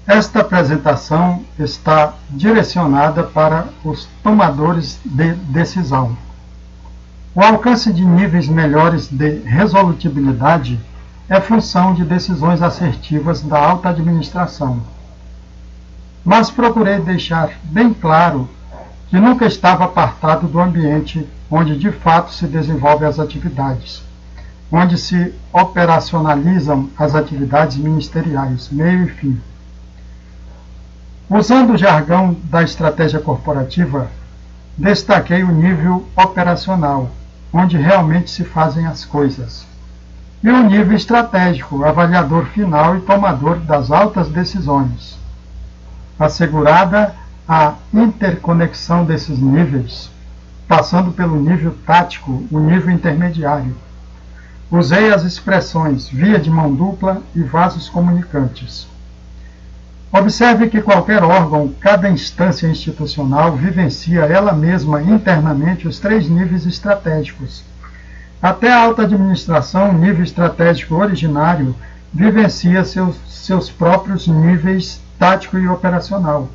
Esta apresentação está direcionada para os tomadores de decisão. O alcance de níveis melhores de resolutibilidade é função de decisões assertivas da alta administração. Mas procurei deixar bem claro que nunca estava apartado do ambiente onde de fato se desenvolvem as atividades, onde se operacionalizam as atividades ministeriais, meio e fim. Usando o jargão da estratégia corporativa, destaquei o nível operacional, onde realmente se fazem as coisas, e o nível estratégico, avaliador final e tomador das altas decisões. Assegurada a interconexão desses níveis, passando pelo nível tático, o nível intermediário. Usei as expressões via de mão dupla e vasos comunicantes. Observe que qualquer órgão, cada instância institucional, vivencia ela mesma internamente os 3 níveis estratégicos. Até a alta administração, o nível estratégico originário, vivencia seus próprios níveis tático e operacional.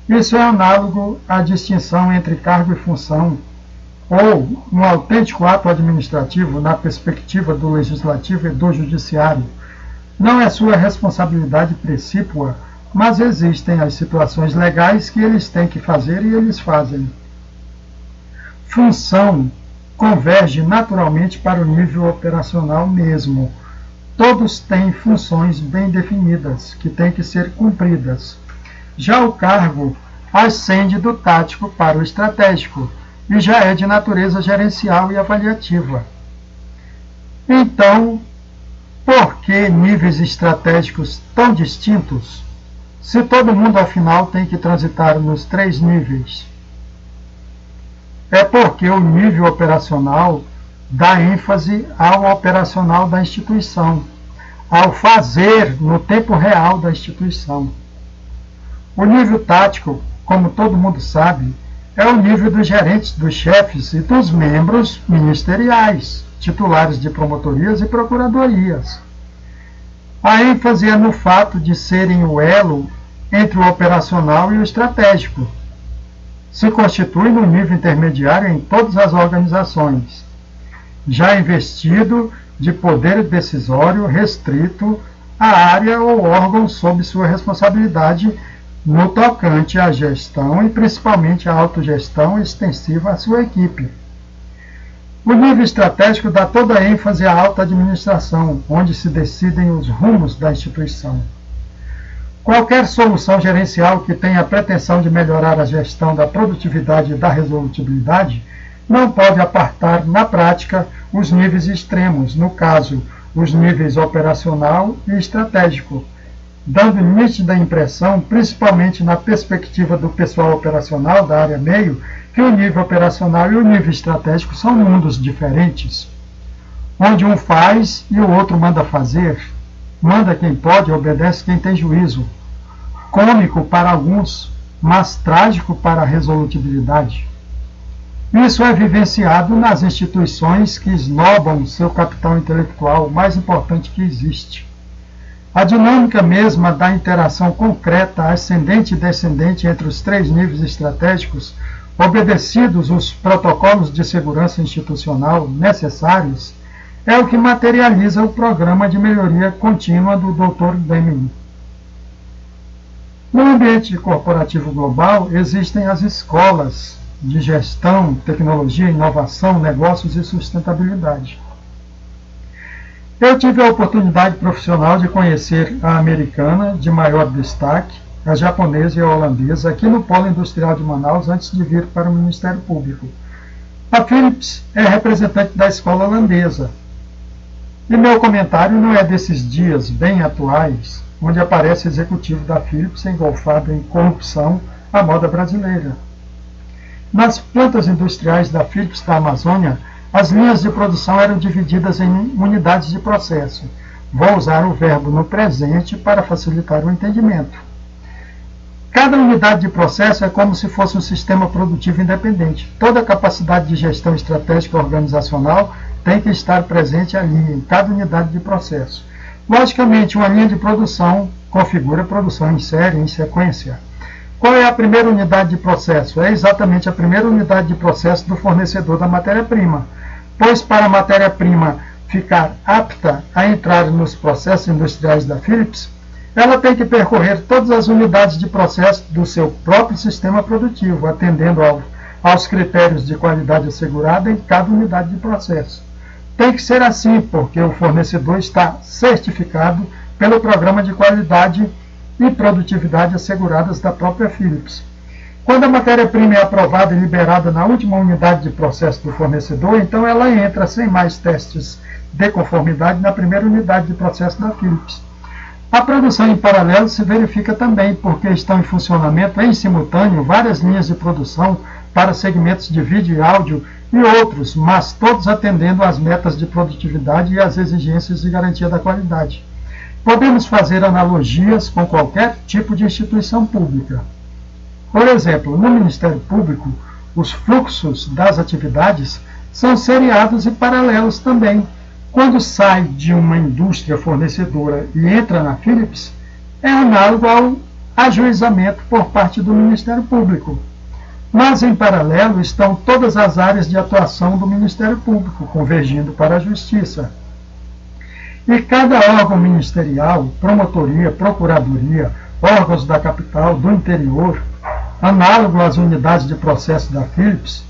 Isso é análogo à distinção entre cargo e função, ou um autêntico ato administrativo na perspectiva do legislativo e do judiciário. Não é sua responsabilidade precípua, mas existem as situações legais que eles têm que fazer e eles fazem. Função converge naturalmente para o nível operacional mesmo. Todos têm funções bem definidas, que têm que ser cumpridas. Já o cargo ascende do tático para o estratégico, e já é de natureza gerencial e avaliativa. Então, por que níveis estratégicos tão distintos? Se todo mundo, afinal, tem que transitar nos 3 níveis. É porque o nível operacional dá ênfase ao operacional da instituição, ao fazer no tempo real da instituição. O nível tático, como todo mundo sabe, é o nível dos gerentes, dos chefes e dos membros ministeriais, titulares de promotorias e procuradorias. A ênfase é no fato de serem o elo entre o operacional e o estratégico. Se constitui no nível intermediário em todas as organizações, já investido de poder decisório restrito à área ou órgão sob sua responsabilidade no tocante à gestão e principalmente à autogestão extensiva à sua equipe. O nível estratégico dá toda a ênfase à alta administração, onde se decidem os rumos da instituição. Qualquer solução gerencial que tenha a pretensão de melhorar a gestão da produtividade e da resolutibilidade não pode apartar, na prática, os níveis extremos, no caso, os níveis operacional e estratégico, dando nítida impressão, principalmente na perspectiva do pessoal operacional da área meio, que o nível operacional e o nível estratégico são mundos diferentes, onde um faz e o outro manda fazer, manda quem pode, obedece quem tem juízo. Cômico para alguns, mas trágico para a resolutibilidade. Isso é vivenciado nas instituições que esnobam seu capital intelectual, o mais importante que existe. A dinâmica mesma da interação concreta, ascendente e descendente entre os 3 níveis estratégicos, obedecidos os protocolos de segurança institucional necessários, é o que materializa o programa de melhoria contínua do Dr. Deming. No ambiente corporativo global, existem as escolas de gestão, tecnologia, inovação, negócios e sustentabilidade. Eu tive a oportunidade profissional de conhecer a americana, de maior destaque, a japonesa e a holandesa, aqui no Polo Industrial de Manaus, antes de vir para o Ministério Público. A Philips é representante da escola holandesa. E meu comentário não é desses dias bem atuais, onde aparece executivo da Philips engolfado em corrupção à moda brasileira. Nas plantas industriais da Philips da Amazônia, as linhas de produção eram divididas em unidades de processo. Vou usar o verbo no presente para facilitar o entendimento. Cada unidade de processo é como se fosse um sistema produtivo independente. Toda a capacidade de gestão estratégica organizacional tem que estar presente ali, em cada unidade de processo. Logicamente, uma linha de produção configura a produção em série, em sequência. Qual é a primeira unidade de processo? É exatamente a primeira unidade de processo do fornecedor da matéria-prima, pois para a matéria-prima ficar apta a entrar nos processos industriais da Philips, ela tem que percorrer todas as unidades de processo do seu próprio sistema produtivo, atendendo aos critérios de qualidade assegurada em cada unidade de processo. Tem que ser assim, porque o fornecedor está certificado pelo Programa de Qualidade e Produtividade Asseguradas da própria Philips. Quando a matéria-prima é aprovada e liberada na última unidade de processo do fornecedor, então ela entra sem mais testes de conformidade na primeira unidade de processo da Philips. A produção em paralelo se verifica também porque estão em funcionamento em simultâneo várias linhas de produção para segmentos de vídeo e áudio e outros, mas todos atendendo às metas de produtividade e às exigências de garantia da qualidade. Podemos fazer analogias com qualquer tipo de instituição pública. Por exemplo, no Ministério Público, os fluxos das atividades são seriados e paralelos também. Quando sai de uma indústria fornecedora e entra na Philips, é análogo ao ajuizamento por parte do Ministério Público. Mas, em paralelo, estão todas as áreas de atuação do Ministério Público, convergindo para a Justiça. E cada órgão ministerial, promotoria, procuradoria, órgãos da capital, do interior, análogo às unidades de processo da Philips,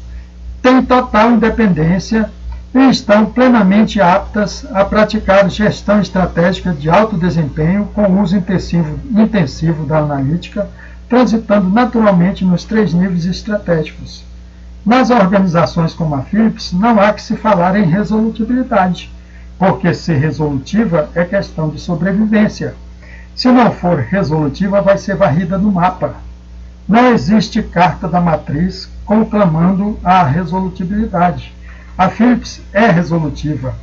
tem total independência e estão plenamente aptas a praticar gestão estratégica de alto desempenho com uso intensivo da analítica, transitando naturalmente nos 3 níveis estratégicos. Nas organizações como a Philips, não há que se falar em resolutibilidade, porque ser resolutiva é questão de sobrevivência. Se não for resolutiva, vai ser varrida no mapa. Não existe carta da matriz conclamando a resolutibilidade. A Philips é resolutiva.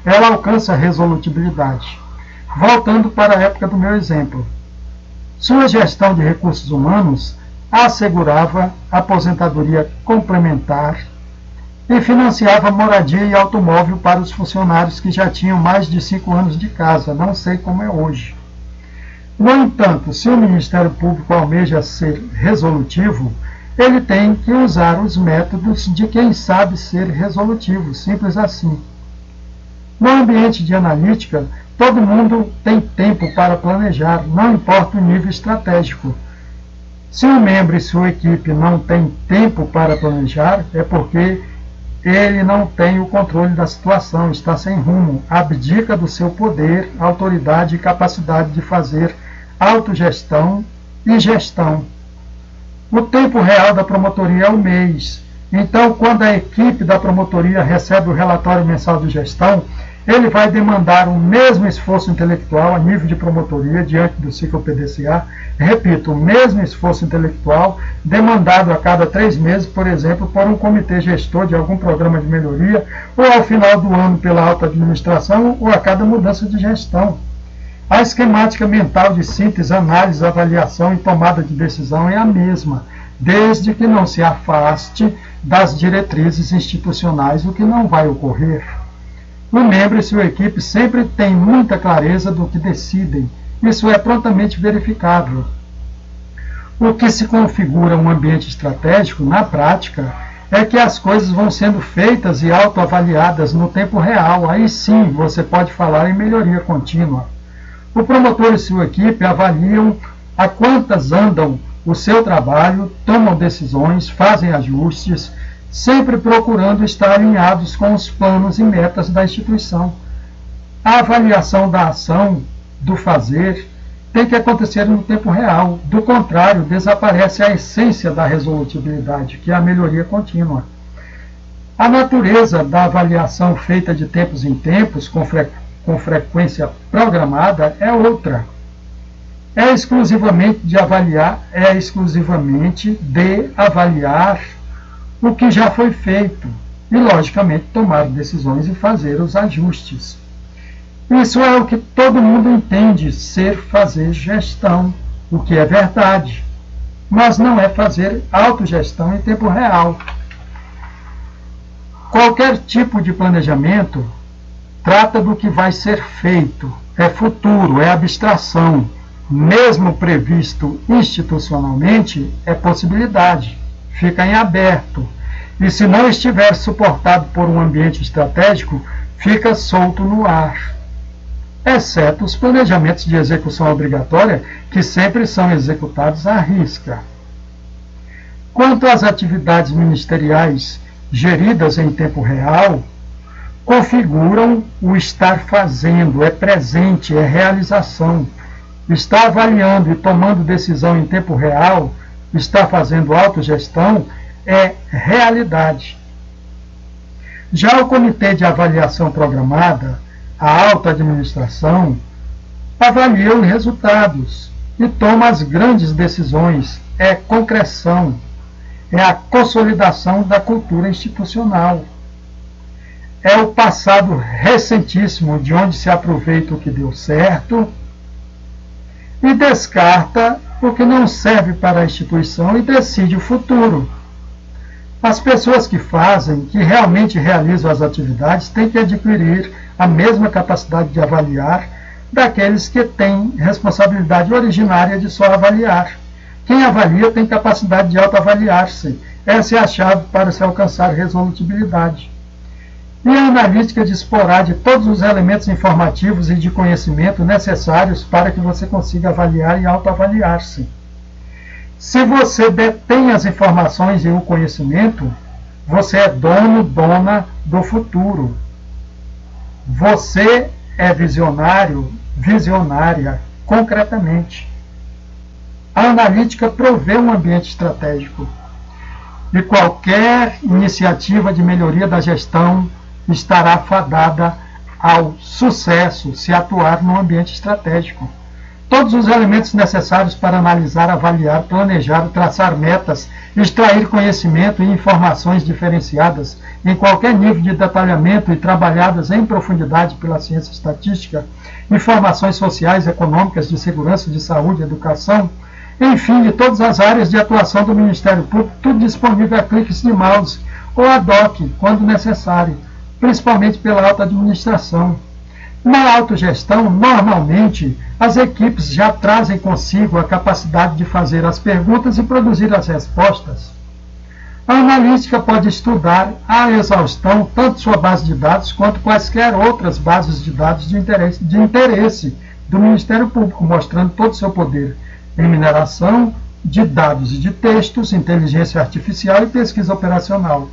Ela alcança a resolutibilidade. Voltando para a época do meu exemplo. Sua gestão de recursos humanos assegurava aposentadoria complementar e financiava moradia e automóvel para os funcionários que já tinham mais de 5 anos de casa. Não sei como é hoje. No entanto, se o Ministério Público almeja ser resolutivo, ele tem que usar os métodos de quem sabe ser resolutivo, simples assim. No ambiente de analítica, todo mundo tem tempo para planejar, não importa o nível estratégico. Se um membro e sua equipe não têm tempo para planejar, é porque ele não tem o controle da situação, está sem rumo, abdica do seu poder, autoridade e capacidade de fazer autogestão e gestão. O tempo real da promotoria é o mês. Então, quando a equipe da promotoria recebe o relatório mensal de gestão, ele vai demandar o mesmo esforço intelectual a nível de promotoria diante do ciclo PDCA. Repito, o mesmo esforço intelectual demandado a cada 3 meses, por exemplo, por um comitê gestor de algum programa de melhoria, ou ao final do ano pela alta administração, ou a cada mudança de gestão. A esquemática mental de síntese, análise, avaliação e tomada de decisão é a mesma, desde que não se afaste das diretrizes institucionais, o que não vai ocorrer. O membro e sua equipe sempre têm muita clareza do que decidem. Isso é prontamente verificável. O que se configura um ambiente estratégico, na prática, é que as coisas vão sendo feitas e autoavaliadas no tempo real. Aí sim você pode falar em melhoria contínua. O promotor e sua equipe avaliam a quantas andam o seu trabalho, tomam decisões, fazem ajustes, sempre procurando estar alinhados com os planos e metas da instituição. A avaliação da ação, do fazer, tem que acontecer no tempo real. Do contrário, desaparece a essência da resolutibilidade, que é a melhoria contínua. A natureza da avaliação feita de tempos em tempos, com frequência programada, é outra. É exclusivamente de avaliar o que já foi feito e, logicamente, tomar decisões e fazer os ajustes. Isso é o que todo mundo entende ser fazer gestão, o que é verdade, mas não é fazer autogestão em tempo real. Qualquer tipo de planejamento trata do que vai ser feito, é futuro, é abstração, mesmo previsto institucionalmente, é possibilidade, fica em aberto, e se não estiver suportado por um ambiente estratégico, fica solto no ar, exceto os planejamentos de execução obrigatória, que sempre são executados à risca. Quanto às atividades ministeriais geridas em tempo real, configuram o estar fazendo, é presente, é realização. Está avaliando e tomando decisão em tempo real, está fazendo autogestão, é realidade. Já o Comitê de Avaliação Programada, a alta administração, avalia os resultados e toma as grandes decisões, é concreção, é a consolidação da cultura institucional. É o passado recentíssimo de onde se aproveita o que deu certo e descarta o que não serve para a instituição e decide o futuro. As pessoas que fazem, que realmente realizam as atividades, têm que adquirir a mesma capacidade de avaliar daqueles que têm responsabilidade originária de só avaliar. Quem avalia tem capacidade de autoavaliar-se. Essa é a chave para se alcançar resolutibilidade. E a analítica disporá de todos os elementos informativos e de conhecimento necessários para que você consiga avaliar e autoavaliar-se. Se você detém as informações e o conhecimento, você é dono, dona do futuro. Você é visionário, visionária, concretamente. A analítica provê um ambiente estratégico. E qualquer iniciativa de melhoria da gestão estará fadada ao sucesso se atuar no ambiente estratégico. Todos os elementos necessários para analisar, avaliar, planejar, traçar metas, extrair conhecimento e informações diferenciadas em qualquer nível de detalhamento e trabalhadas em profundidade pela ciência estatística, informações sociais, econômicas, de segurança, de saúde, educação, enfim, de todas as áreas de atuação do Ministério Público, tudo disponível a cliques de mouse ou ad hoc, quando necessário, principalmente pela alta administração. Na autogestão, normalmente, as equipes já trazem consigo a capacidade de fazer as perguntas e produzir as respostas. A analítica pode estudar à exaustão tanto sua base de dados quanto quaisquer outras bases de dados de interesse do Ministério Público, mostrando todo o seu poder em mineração de dados e de textos, inteligência artificial e pesquisa operacional.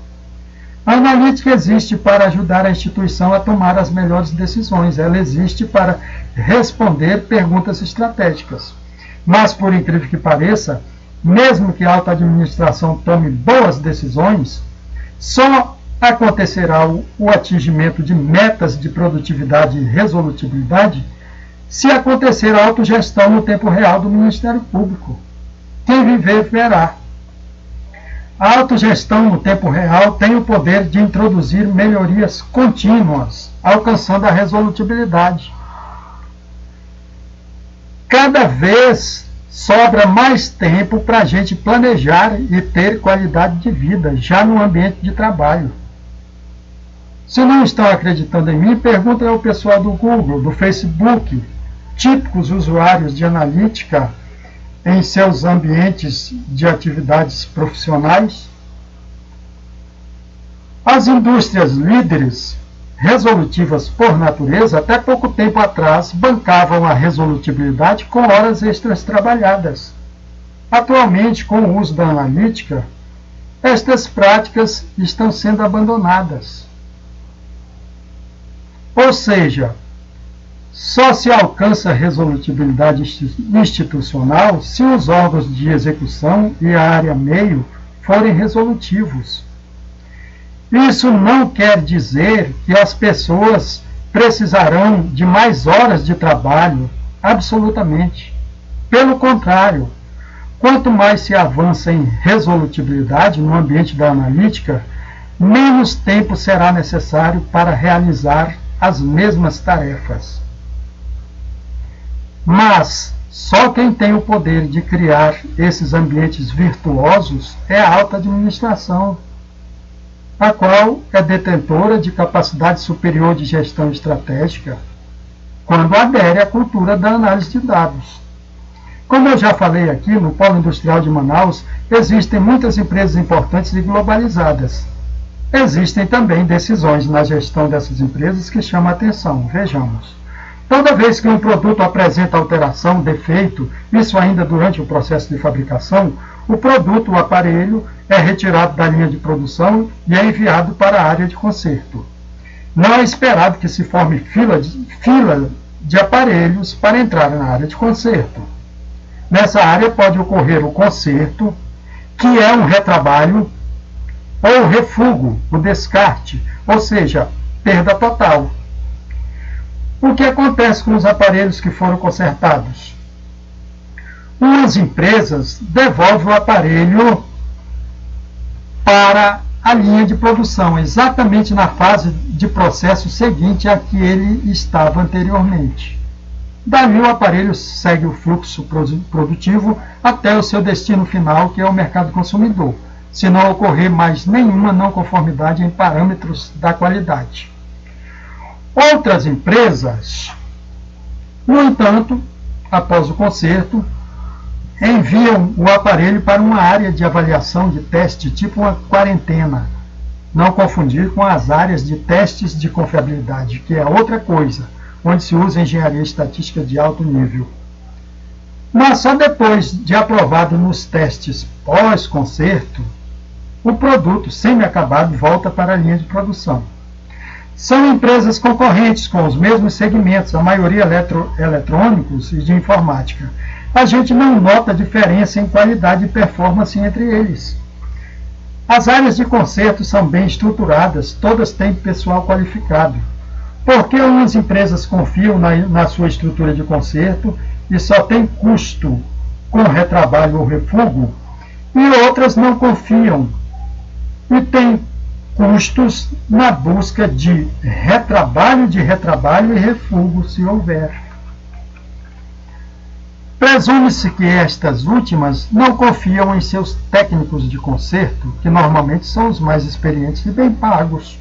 A analítica existe para ajudar a instituição a tomar as melhores decisões. Ela existe para responder perguntas estratégicas. Mas, por incrível que pareça, mesmo que a alta administração tome boas decisões, só acontecerá o atingimento de metas de produtividade e resolutibilidade se acontecer a autogestão no tempo real do Ministério Público. Quem viver, verá. A autogestão no tempo real tem o poder de introduzir melhorias contínuas, alcançando a resolutibilidade. Cada vez sobra mais tempo para a gente planejar e ter qualidade de vida, já no ambiente de trabalho. Se não estão acreditando em mim, perguntem ao pessoal do Google, do Facebook, típicos usuários de analítica em seus ambientes de atividades profissionais. As indústrias líderes, resolutivas por natureza, até pouco tempo atrás bancavam a resolutibilidade com horas extras trabalhadas. Atualmente, com o uso da analítica, estas práticas estão sendo abandonadas. Ou seja, só se alcança resolutibilidade institucional se os órgãos de execução e a área meio forem resolutivos. Isso não quer dizer que as pessoas precisarão de mais horas de trabalho, absolutamente. Pelo contrário, quanto mais se avança em resolutibilidade no ambiente da analítica, menos tempo será necessário para realizar as mesmas tarefas. Mas só quem tem o poder de criar esses ambientes virtuosos é a alta administração, a qual é detentora de capacidade superior de gestão estratégica, quando adere à cultura da análise de dados. Como eu já falei aqui, no Polo Industrial de Manaus, existem muitas empresas importantes e globalizadas. Existem também decisões na gestão dessas empresas que chamam a atenção. Vejamos. Toda vez que um produto apresenta alteração, defeito, isso ainda durante o processo de fabricação, o produto, o aparelho, é retirado da linha de produção e é enviado para a área de conserto. Não é esperado que se forme fila de aparelhos para entrar na área de conserto. Nessa área pode ocorrer o conserto, que é um retrabalho, ou o refugo, o descarte, ou seja, perda total. O que acontece com os aparelhos que foram consertados? Umas empresas devolvem o aparelho para a linha de produção, exatamente na fase de processo seguinte a que ele estava anteriormente. Dali o aparelho segue o fluxo produtivo até o seu destino final, que é o mercado consumidor, se não ocorrer mais nenhuma não conformidade em parâmetros da qualidade. Outras empresas, no entanto, após o conserto, enviam o aparelho para uma área de avaliação de teste, tipo uma quarentena. Não confundir com as áreas de testes de confiabilidade, que é outra coisa, onde se usa engenharia estatística de alto nível. Mas só depois de aprovado nos testes pós-conserto, o produto semi-acabado volta para a linha de produção. São empresas concorrentes com os mesmos segmentos, a maioria eletrônicos e de informática. A gente não nota diferença em qualidade e performance entre eles. As áreas de conserto são bem estruturadas, todas têm pessoal qualificado. Por que umas empresas confiam na sua estrutura de conserto e só tem custo com retrabalho ou refugo, e outras não confiam e têm custos na busca de retrabalho e refugo, se houver. Presume-se que estas últimas não confiam em seus técnicos de conserto, que normalmente são os mais experientes e bem pagos.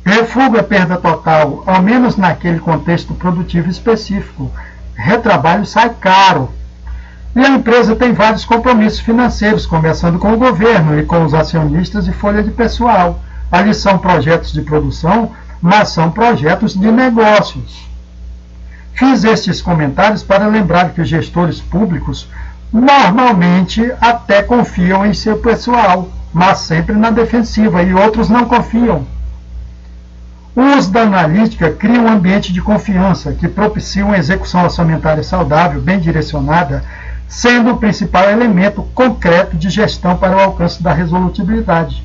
Refugo é perda total, ao menos naquele contexto produtivo específico. Retrabalho sai caro. E a empresa tem vários compromissos financeiros, começando com o governo e com os acionistas e folha de pessoal. Ali são projetos de produção, mas são projetos de negócios. Fiz estes comentários para lembrar que os gestores públicos normalmente até confiam em seu pessoal, mas sempre na defensiva, e outros não confiam. O uso da analítica cria um ambiente de confiança que propicia uma execução orçamentária saudável, bem direcionada, sendo o principal elemento concreto de gestão para o alcance da resolutibilidade.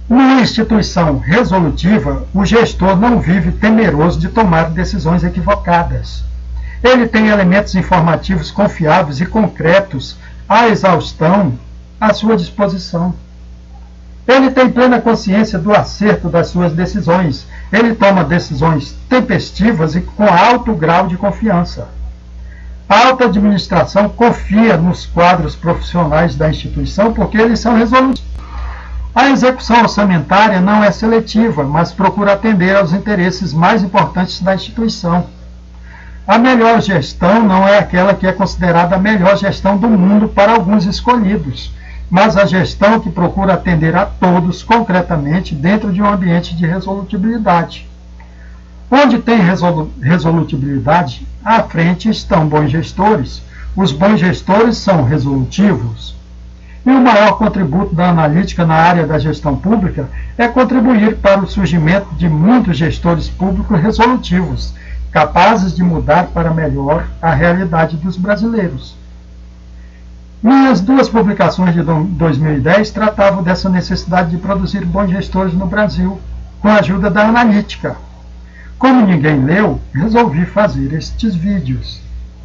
Numa instituição resolutiva, o gestor não vive temeroso de tomar decisões equivocadas. Ele tem elementos informativos confiáveis e concretos à exaustão à sua disposição. Ele tem plena consciência do acerto das suas decisões. Ele toma decisões tempestivas e com alto grau de confiança. A alta administração confia nos quadros profissionais da instituição porque eles são resolutivos. A execução orçamentária não é seletiva, mas procura atender aos interesses mais importantes da instituição. A melhor gestão não é aquela que é considerada a melhor gestão do mundo para alguns escolhidos, mas a gestão que procura atender a todos concretamente dentro de um ambiente de resolutibilidade. Onde tem resolutibilidade, à frente estão bons gestores. Os bons gestores são resolutivos. E o maior contributo da analítica na área da gestão pública é contribuir para o surgimento de muitos gestores públicos resolutivos, capazes de mudar para melhor a realidade dos brasileiros. Minhas duas publicações de 2010 tratavam dessa necessidade de produzir bons gestores no Brasil, com a ajuda da analítica. Como ninguém leu, resolvi fazer estes vídeos.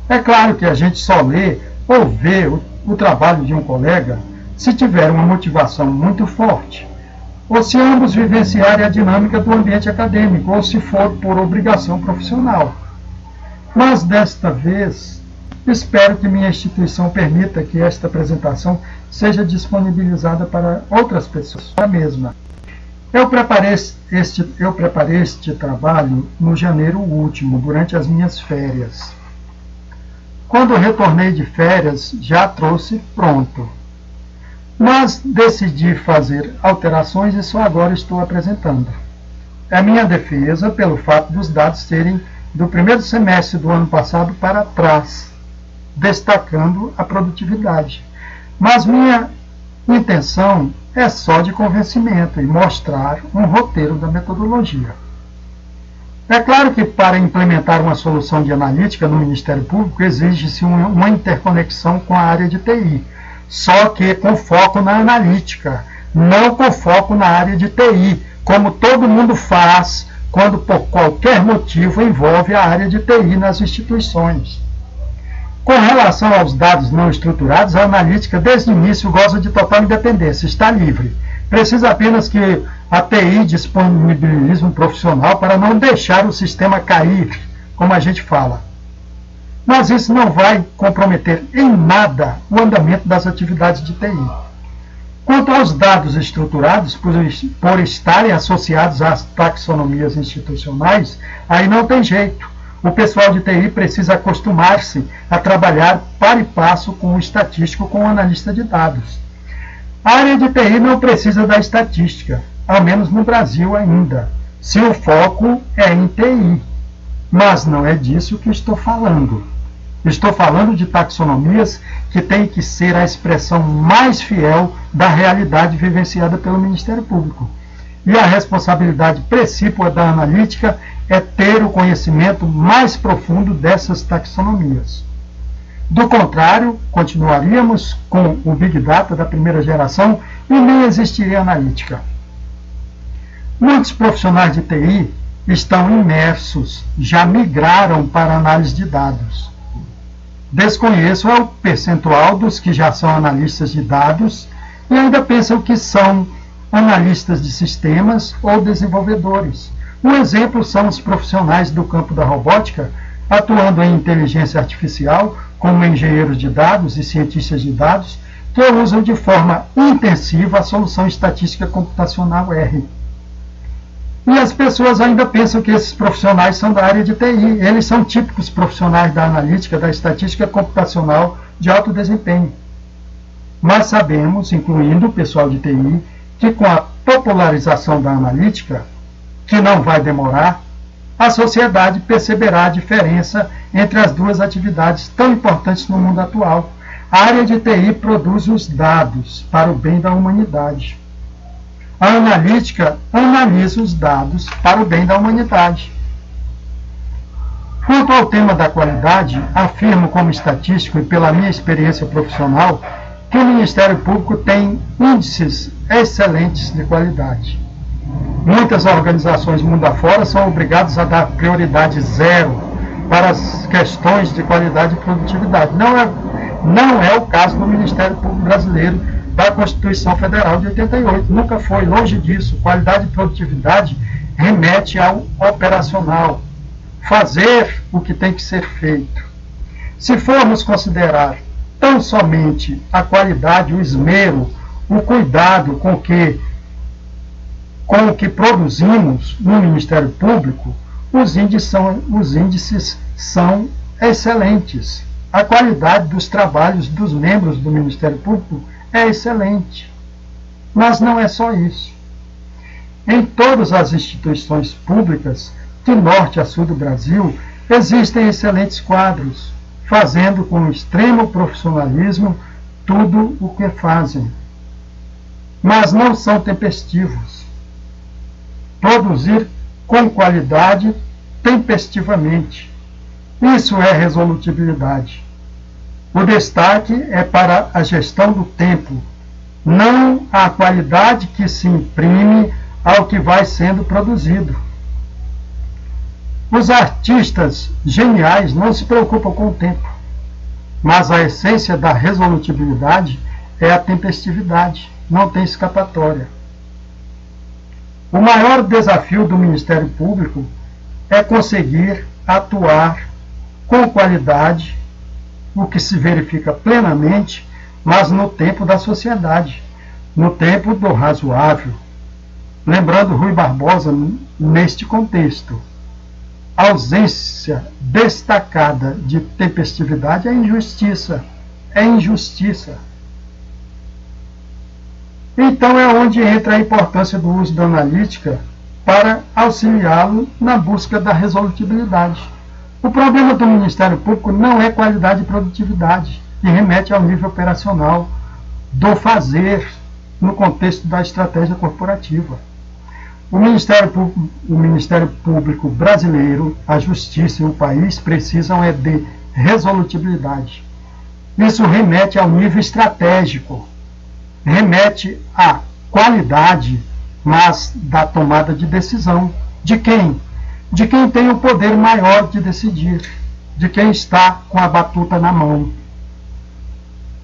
É claro que a gente só lê ou vê o trabalho de um colega se tiver uma motivação muito forte, ou se ambos vivenciarem a dinâmica do ambiente acadêmico, ou se for por obrigação profissional. Mas desta vez, espero que minha instituição permita que esta apresentação seja disponibilizada para outras pessoas, a mesma. Eu preparei este trabalho no janeiro último, durante as minhas férias. Quando retornei de férias, já trouxe pronto. Mas decidi fazer alterações e só agora estou apresentando. É minha defesa pelo fato dos dados serem do primeiro semestre do ano passado para trás, destacando a produtividade. Mas minha intenção é só de convencimento e mostrar um roteiro da metodologia. É claro que para implementar uma solução de analítica no Ministério Público exige-se uma interconexão com a área de TI, só que com foco na analítica, não com foco na área de TI, como todo mundo faz quando por qualquer motivo envolve a área de TI nas instituições. Com relação aos dados não estruturados, a analítica desde o início goza de total independência, está livre. Precisa apenas que a TI disponibilize um profissional para não deixar o sistema cair, como a gente fala. Mas isso não vai comprometer em nada o andamento das atividades de TI. Quanto aos dados estruturados, por estarem associados às taxonomias institucionais, aí não tem jeito. O pessoal de TI precisa acostumar-se a trabalhar par e passo com o estatístico, com o analista de dados. A área de TI não precisa da estatística, ao menos no Brasil ainda, se o foco é em TI. Mas não é disso que estou falando. Estou falando de taxonomias que têm que ser a expressão mais fiel da realidade vivenciada pelo Ministério Público. E a responsabilidade precípua da analítica é ter o conhecimento mais profundo dessas taxonomias. Do contrário, continuaríamos com o Big Data da primeira geração e nem existiria analítica. Muitos profissionais de TI estão imersos, já migraram para a análise de dados. Desconheço o percentual dos que já são analistas de dados e ainda pensam que são analistas de sistemas ou desenvolvedores. Um exemplo são os profissionais do campo da robótica, atuando em inteligência artificial, como engenheiros de dados e cientistas de dados, que usam de forma intensiva a solução estatística computacional R. E as pessoas ainda pensam que esses profissionais são da área de TI. Eles são típicos profissionais da analítica, da estatística computacional de alto desempenho. Mas sabemos, incluindo o pessoal de TI, que com a popularização da analítica, que não vai demorar, a sociedade perceberá a diferença entre as duas atividades tão importantes no mundo atual. A área de TI produz os dados para o bem da humanidade. A analítica analisa os dados para o bem da humanidade. Quanto ao tema da qualidade, afirmo como estatístico e pela minha experiência profissional que o Ministério Público tem índices excelentes de qualidade. Muitas organizações mundo afora são obrigadas a dar prioridade zero para as questões de qualidade e produtividade. Não é o caso do Ministério Público Brasileiro da Constituição Federal de 88. Nunca foi, longe disso. Qualidade e produtividade remete ao operacional. Fazer o que tem que ser feito. Se formos considerar tão somente a qualidade, o esmero, o cuidado com o que produzimos no Ministério Público, os índices são excelentes. A qualidade dos trabalhos dos membros do Ministério Público é excelente. Mas não é só isso. Em todas as instituições públicas, de norte a sul do Brasil, existem excelentes quadros, fazendo com extremo profissionalismo tudo o que fazem. Mas não são tempestivos. Produzir com qualidade tempestivamente. Isso é resolutibilidade. O destaque é para a gestão do tempo, não a qualidade que se imprime ao que vai sendo produzido. Os artistas geniais não se preocupam com o tempo, mas a essência da resolutibilidade é a tempestividade, não tem escapatória. O maior desafio do Ministério Público é conseguir atuar com qualidade, o que se verifica plenamente, mas no tempo da sociedade, no tempo do razoável. Lembrando Rui Barbosa neste contexto. ausência destacada de tempestividade é injustiça. É injustiça. Então é onde entra a importância do uso da analítica para auxiliá-lo na busca da resolutibilidade. O problema do Ministério Público não é qualidade e produtividade, que remete ao nível operacional do fazer no contexto da estratégia corporativa. O Ministério Público brasileiro, a Justiça e o país precisam de resolutibilidade. Isso remete ao nível estratégico, remete à qualidade, mas da tomada de decisão. De quem? De quem tem o poder maior de decidir, de quem está com a batuta na mão.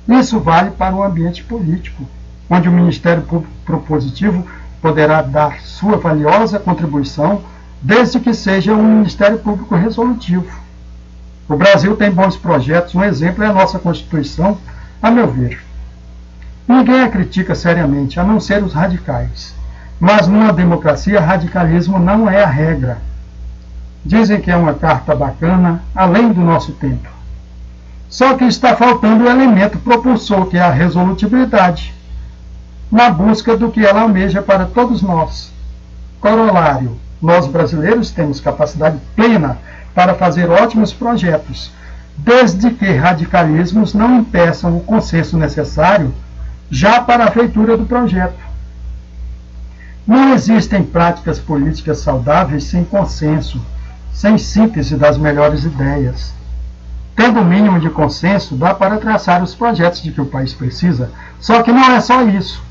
Isso vale para o ambiente político, onde o Ministério Público Propositivo poderá dar sua valiosa contribuição, desde que seja um Ministério Público resolutivo. O Brasil tem bons projetos, um exemplo é a nossa Constituição, a meu ver. Ninguém a critica seriamente, a não ser os radicais. Mas numa democracia, radicalismo não é a regra. Dizem que é uma carta bacana, além do nosso tempo. Só que está faltando o elemento propulsor, que é a resolutibilidade, na busca do que ela almeja para todos nós. Corolário: nós brasileiros temos capacidade plena para fazer ótimos projetos, desde que radicalismos não impeçam o consenso necessário já para a feitura do projeto. Não existem práticas políticas saudáveis sem consenso, sem síntese das melhores ideias. Tendo o mínimo de consenso, dá para traçar os projetos de que o país precisa, só que não é só isso.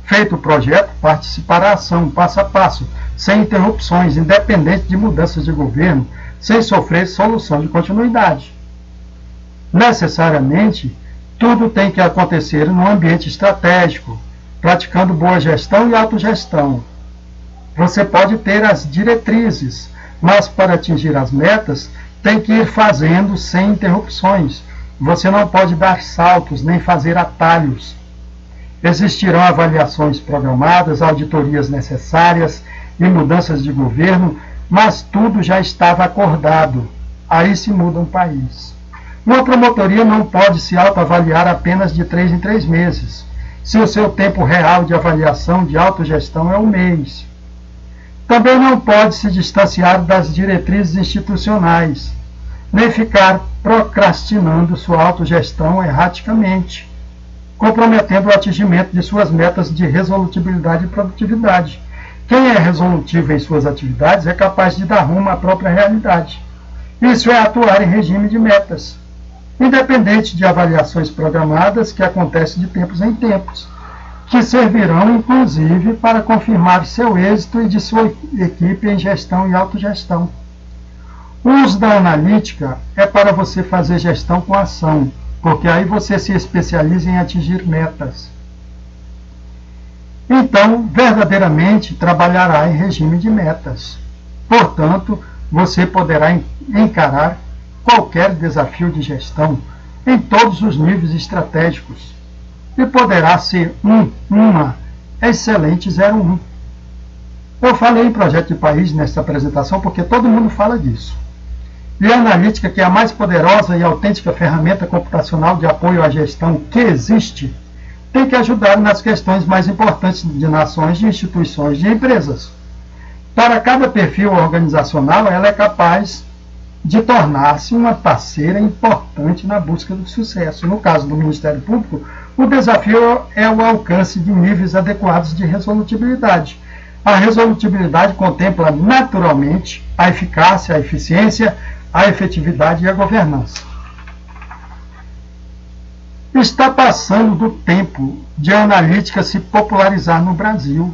Feito o projeto, participará a ação, passo a passo, sem interrupções, independente de mudanças de governo, sem sofrer solução de continuidade. Necessariamente, tudo tem que acontecer no ambiente estratégico, praticando boa gestão e autogestão. Você pode ter as diretrizes, mas para atingir as metas, tem que ir fazendo sem interrupções. Você não pode dar saltos nem fazer atalhos. Existirão avaliações programadas, auditorias necessárias e mudanças de governo, mas tudo já estava acordado. Aí se muda um país. Uma promotoria não pode se autoavaliar apenas de 3 em 3 meses, se o seu tempo real de avaliação de autogestão é um mês. Também não pode se distanciar das diretrizes institucionais, nem ficar procrastinando sua autogestão erraticamente, comprometendo o atingimento de suas metas de resolutibilidade e produtividade. Quem é resolutivo em suas atividades é capaz de dar rumo à própria realidade. Isso é atuar em regime de metas, independente de avaliações programadas que acontecem de tempos em tempos, que servirão, inclusive, para confirmar seu êxito e de sua equipe em gestão e autogestão. O uso da analítica é para você fazer gestão com ação, porque aí você se especializa em atingir metas. Então, verdadeiramente, trabalhará em regime de metas. Portanto, você poderá encarar qualquer desafio de gestão em todos os níveis estratégicos e poderá ser uma excelente 01. Eu falei em projeto de país nesta apresentação porque todo mundo fala disso. E a analítica, que é a mais poderosa e autêntica ferramenta computacional de apoio à gestão que existe, tem que ajudar nas questões mais importantes de nações, de instituições, de empresas. Para cada perfil organizacional, ela é capaz de tornar-se uma parceira importante na busca do sucesso. No caso do Ministério Público, o desafio é o alcance de níveis adequados de resolutibilidade. A resolutibilidade contempla naturalmente a eficácia, a eficiência, a efetividade e a governança. Está passando do tempo de a analítica se popularizar no Brasil,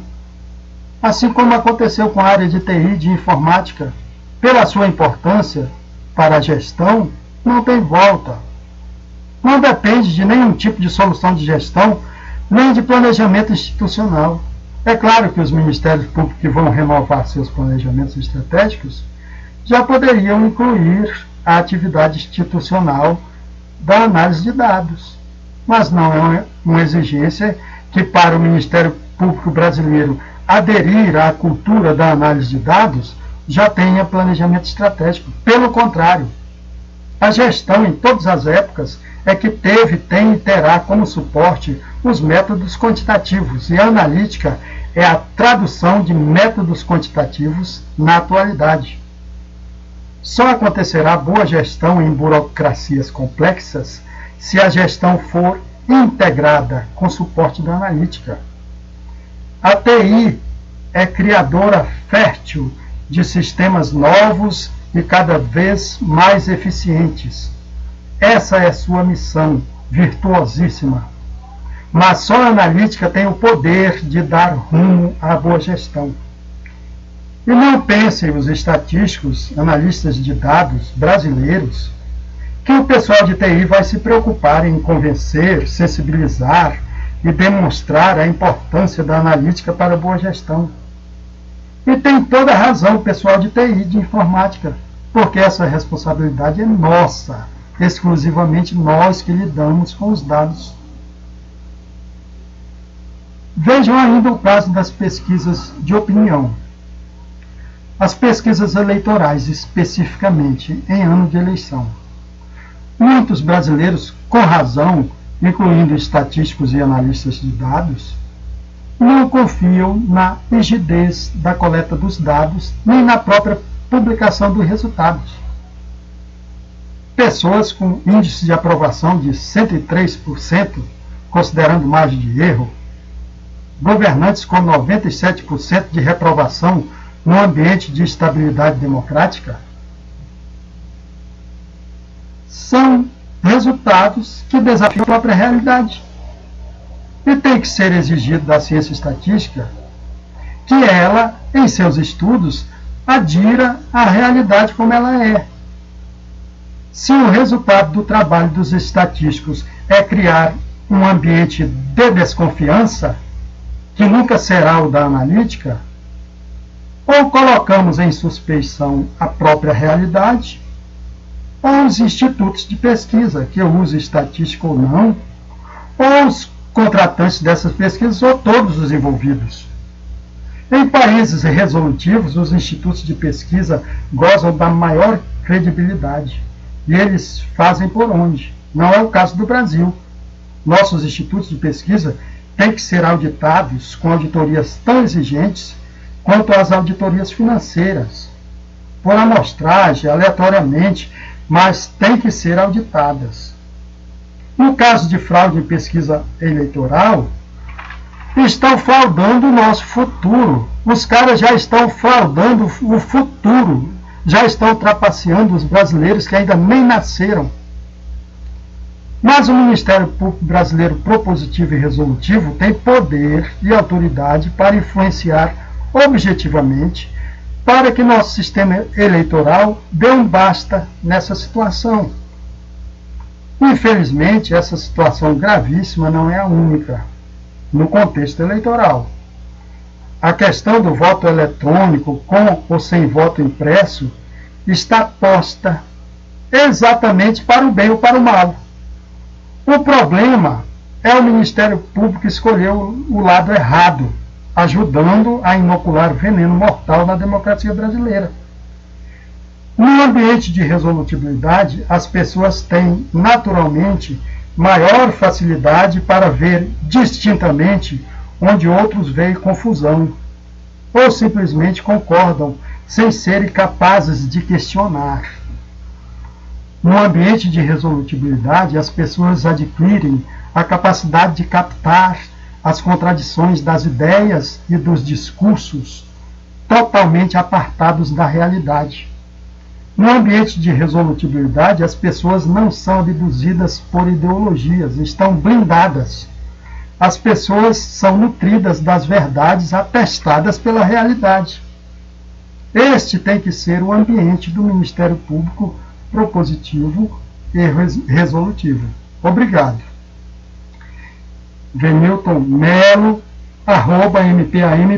assim como aconteceu com a área de TI e de informática. Pela sua importância para a gestão, não tem volta. Não depende de nenhum tipo de solução de gestão, nem de planejamento institucional. É claro que os ministérios públicos que vão renovar seus planejamentos estratégicos já poderiam incluir a atividade institucional da análise de dados, mas não é uma exigência que para o Ministério Público brasileiro aderir à cultura da análise de dados, já tenha planejamento estratégico. Pelo contrário, a gestão em todas as épocas é que teve, tem e terá como suporte os métodos quantitativos, e a analítica é a tradução de métodos quantitativos na atualidade. Só acontecerá boa gestão em burocracias complexas se a gestão for integrada com suporte da analítica. A TI é criadora fértil de sistemas novos e cada vez mais eficientes. Essa é sua missão virtuosíssima. Mas só a analítica tem o poder de dar rumo à boa gestão. E não pensem os estatísticos, analistas de dados brasileiros, que o pessoal de TI vai se preocupar em convencer, sensibilizar e demonstrar a importância da analítica para a boa gestão. E tem toda a razão o pessoal de TI, de informática, porque essa responsabilidade é nossa, exclusivamente nós que lidamos com os dados. Vejam ainda o caso das pesquisas de opinião. As pesquisas eleitorais, especificamente em ano de eleição. Muitos brasileiros, com razão, incluindo estatísticos e analistas de dados, não confiam na rigidez da coleta dos dados, nem na própria publicação dos resultados. Pessoas com índice de aprovação de 103%, considerando margem de erro, governantes com 97% de reprovação no ambiente de estabilidade democrática, são resultados que desafiam a própria realidade. E tem que ser exigido da ciência estatística que ela, em seus estudos, adira à realidade como ela é. Se o resultado do trabalho dos estatísticos é criar um ambiente de desconfiança, que nunca será o da analítica, ou colocamos em suspeição a própria realidade, ou os institutos de pesquisa, que use estatística ou não, ou os contratantes dessas pesquisas, ou todos os envolvidos. Em países resolutivos, os institutos de pesquisa gozam da maior credibilidade, e eles fazem por onde. Não é o caso do Brasil. Nossos institutos de pesquisa têm que ser auditados com auditorias tão exigentes quanto as auditorias financeiras, por amostragem, aleatoriamente, mas têm que ser auditadas. No caso de fraude em pesquisa eleitoral, estão fraudando o nosso futuro. Os caras já estão fraudando o futuro, já estão trapaceando os brasileiros que ainda nem nasceram. Mas o Ministério Público Brasileiro Propositivo e Resolutivo tem poder e autoridade para influenciar objetivamente para que nosso sistema eleitoral dê um basta nessa situação. Infelizmente, essa situação gravíssima não é a única no contexto eleitoral. A questão do voto eletrônico, com ou sem voto impresso, está posta exatamente para o bem ou para o mal. O problema é o Ministério Público escolher o lado errado, ajudando a inocular veneno mortal na democracia brasileira. No ambiente de resolutibilidade, as pessoas têm, naturalmente, maior facilidade para ver distintamente onde outros veem confusão, ou simplesmente concordam, sem serem capazes de questionar. No ambiente de resolutibilidade, as pessoas adquirem a capacidade de captar as contradições das ideias e dos discursos totalmente apartados da realidade. No ambiente de resolutibilidade, as pessoas não são abduzidas por ideologias, estão blindadas. As pessoas são nutridas das verdades atestadas pela realidade. Este tem que ser o ambiente do Ministério Público propositivo e resolutivo. Obrigado. Venilton Melo, @mpam.mp.br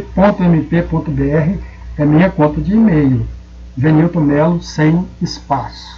é minha conta de e-mail. Venilton Melo, sem espaço.